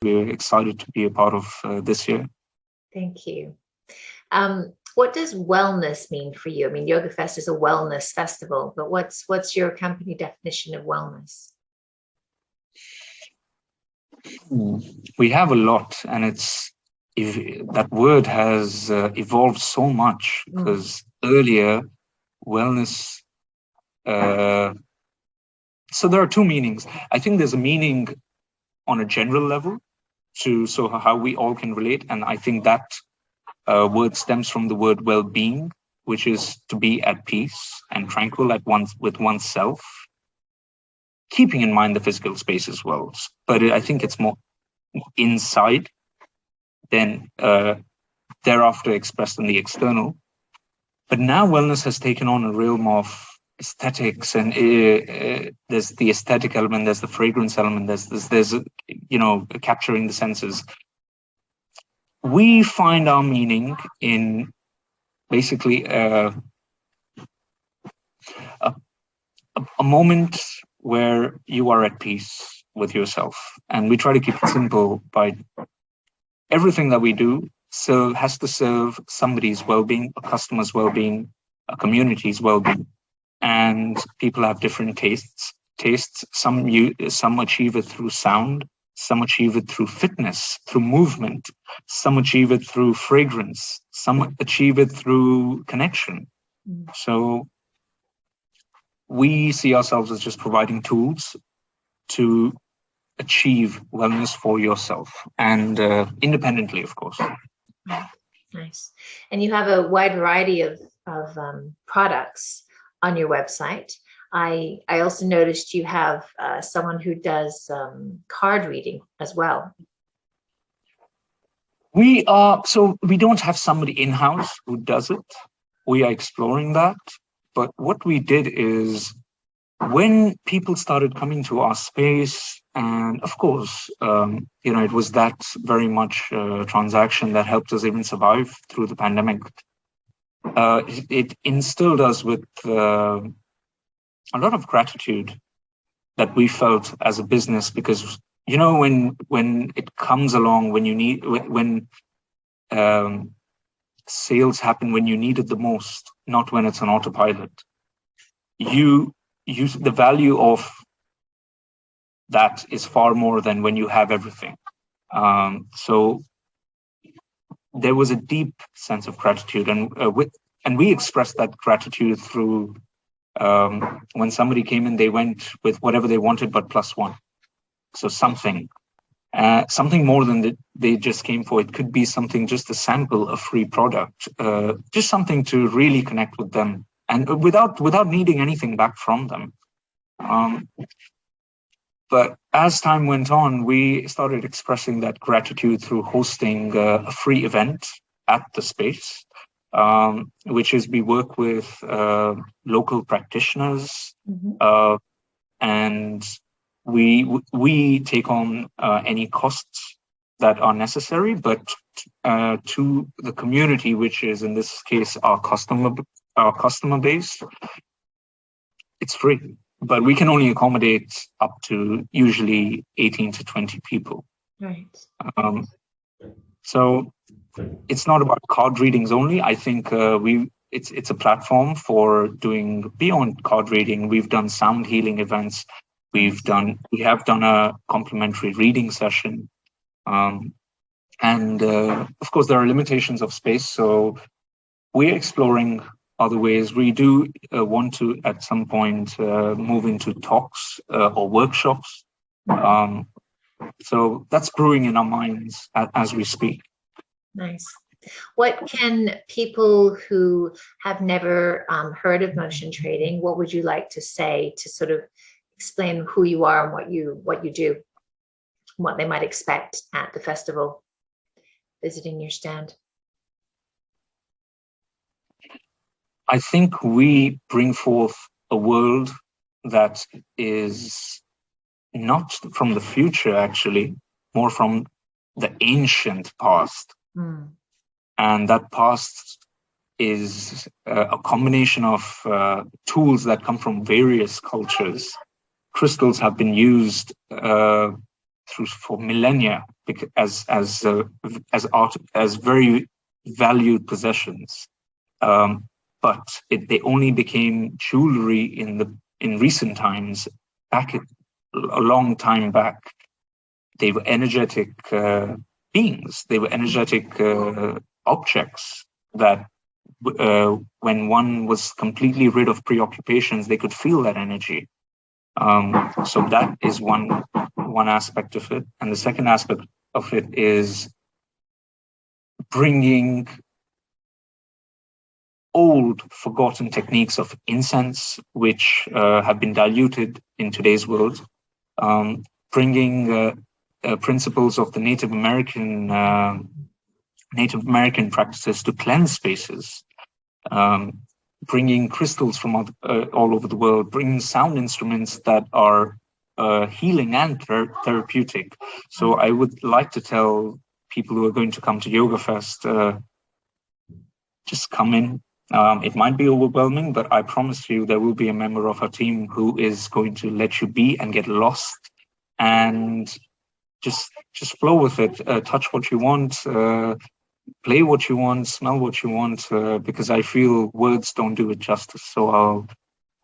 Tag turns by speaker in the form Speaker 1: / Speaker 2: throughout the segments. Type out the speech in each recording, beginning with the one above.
Speaker 1: we're excited to be a part of this year.
Speaker 2: Thank you. What does wellness mean for you? I mean, Yogafest is a wellness festival, but what's your company definition of wellness?
Speaker 1: We have a lot, and that word has evolved so much, because earlier wellness. So there are two meanings. I think there's a meaning on a general level so how we all can relate, and I think that word stems from the word well-being, which is to be at peace and tranquil with oneself, keeping in mind the physical space as well. But I think it's more inside than thereafter expressed in the external. But now wellness has taken on a realm of aesthetics, and there's the aesthetic element, there's the fragrance element, there's capturing the senses. We find our meaning in basically a moment where you are at peace with yourself, and we try to keep it simple by everything that we do has to serve somebody's well-being, a customer's well-being, a community's well-being. And people have different tastes. Some achieve it through sound, some achieve it through fitness, through movement, some achieve it through fragrance, some achieve it through connection. So we see ourselves as just providing tools to achieve wellness for yourself, and independently, of course.
Speaker 2: Nice. And you have a wide variety of products on your website. I also noticed you have someone who does card reading as well.
Speaker 1: We don't have somebody in-house who does it. We are exploring that. But what we did is, when people started coming to our space, and of course, it was that very much transaction that helped us even survive through the pandemic. It instilled us with a lot of gratitude that we felt as a business, because when it comes along, when sales happen when you need it the most, not when it's on autopilot, the value of that is far more than when you have everything. So there was a deep sense of gratitude, and we expressed that gratitude through when somebody came in, they went with whatever they wanted but plus one. So something more than they just came for. It could be something, just a sample, a free product, just something to really connect with them, and without needing anything back from them. But as time went on, we started expressing that gratitude through hosting a free event at the space, which is, we work with local practitioners, and we take on any costs that are necessary, but to the community, which is in this case our customer base, it's free. But we can only accommodate up to usually 18 to 20 people.
Speaker 2: Right.
Speaker 1: So it's not about card readings only. I think it's a platform for doing beyond card reading. We've done sound healing events. We have done a complimentary reading session. And of course, there are limitations of space. So we're exploring other ways. We do want to, at some point, move into talks or workshops. So that's brewing in our minds as we speak.
Speaker 2: Nice. What can people who have never heard of motion trading, what would you like to say to sort of explain who you are and what you do, what they might expect at the festival, visiting your stand?
Speaker 1: I think we bring forth a world that is not from the future, actually, more from the ancient past. And that past is a combination of tools that come from various cultures. Crystals have been used for millennia as very valued possessions. But they only became jewelry in recent times. A long time back, they were energetic beings. They were energetic objects that, when one was completely rid of preoccupations, they could feel that energy. So that is one aspect of it, and the second aspect of it is bringing old, forgotten techniques of incense, which have been diluted in today's world, bringing principles of the Native American practices to cleanse spaces, bringing crystals from all over the world, bringing sound instruments that are healing and therapeutic. So I would like to tell people who are going to come to Yogafest, just come in. It might be overwhelming, but I promise you there will be a member of our team who is going to let you be and get lost and just flow with it. Touch what you want, play what you want, smell what you want, because I feel words don't do it justice. So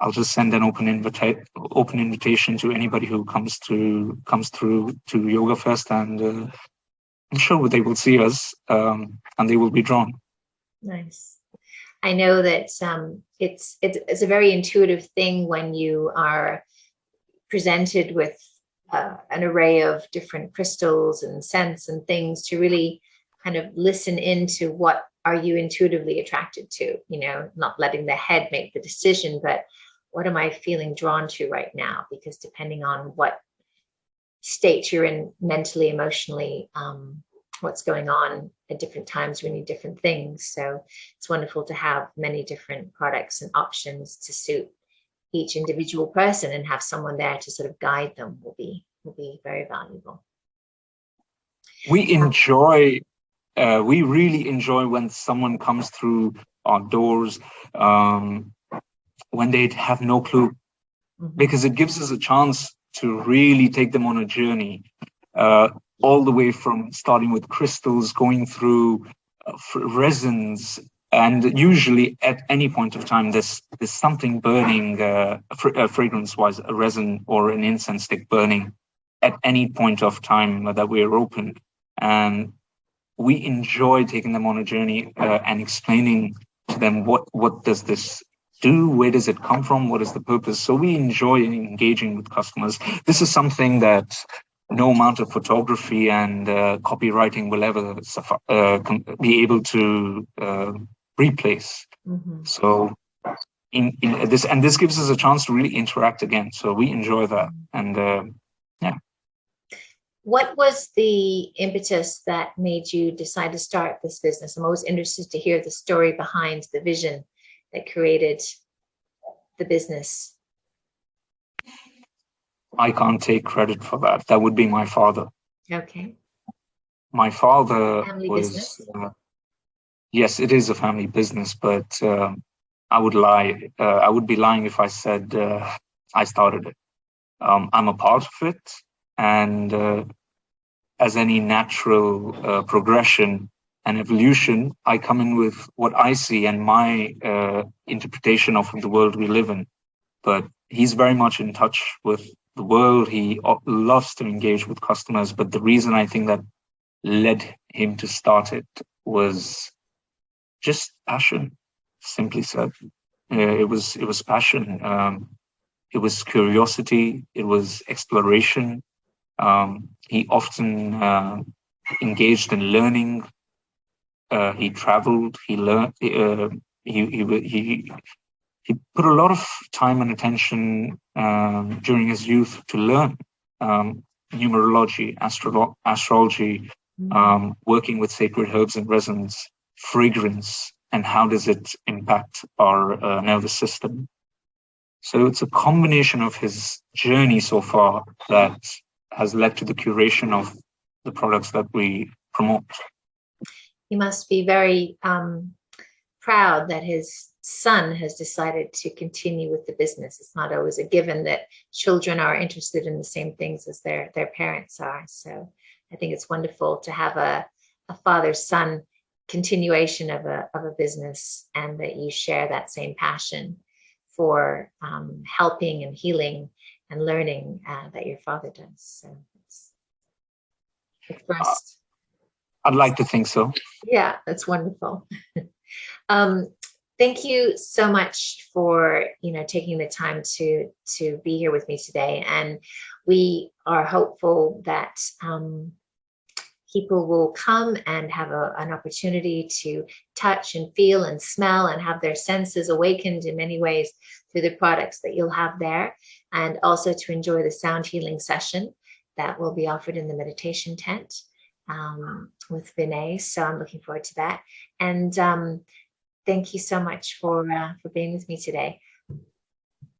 Speaker 1: I'll just send an open invitation to anybody who comes through to Yogafest, and I'm sure they will see us, and they will be drawn.
Speaker 2: Nice. I know that it's a very intuitive thing when you are presented with an array of different crystals and scents and things to really kind of listen into what are you intuitively attracted to, not letting the head make the decision, but what am I feeling drawn to right now? Because depending on what state you're in mentally, emotionally, what's going on at different times, we need different things. So it's wonderful to have many different products and options to suit each individual person, and have someone there to sort of guide them will be very valuable.
Speaker 1: We really enjoy when someone comes through our doors, when they have no clue, because it gives us a chance to really take them on a journey, all the way from starting with crystals, going through resins, and usually at any point of time there's something burning, fragrance-wise, a resin or an incense stick burning at any point of time that we're open. And we enjoy taking them on a journey and explaining to them what does this do, where does it come from, what is the purpose. So we enjoy engaging with customers. This is something that no amount of photography and copywriting will ever be able to replace. So in this gives us a chance to really interact again. So we enjoy that, and yeah.
Speaker 2: What was the impetus that made you decide to start this business? I'm always interested to hear the story behind the vision that created the business.
Speaker 1: I can't take credit for that. That would be my father.
Speaker 2: Okay.
Speaker 1: My father
Speaker 2: family
Speaker 1: was,
Speaker 2: business?
Speaker 1: Yes, it is a family business, but I would lie. I would be lying if I said I started it. I'm a part of it, and as any natural progression and evolution, I come in with what I see and my interpretation of the world we live in. But he's very much in touch with the world. He loves to engage with customers. But the reason I think that led him to start it was just passion, simply said. It was passion. It was curiosity. It was exploration. He often engaged in learning. He traveled. He learned. He put a lot of time and attention during his youth to learn numerology, astrology, working with sacred herbs and resins, fragrance, and how does it impact our nervous system. So it's a combination of his journey so far that has led to the curation of the products that we promote.
Speaker 2: You must be very proud that his son has decided to continue with the business. It's not always a given that children are interested in the same things as their parents are. So I think it's wonderful to have a father-son continuation of a business, and that you share that same passion for helping and healing and learning that your father does. So it's first.
Speaker 1: I'd like to think so.
Speaker 2: Yeah, that's wonderful. Thank you so much for taking the time to be here with me today, and we are hopeful that people will come and have an opportunity to touch and feel and smell and have their senses awakened in many ways through the products that you'll have there, and also to enjoy the sound healing session that will be offered in the meditation tent with Vinay. So I'm looking forward to that. And thank you so much for being with me today.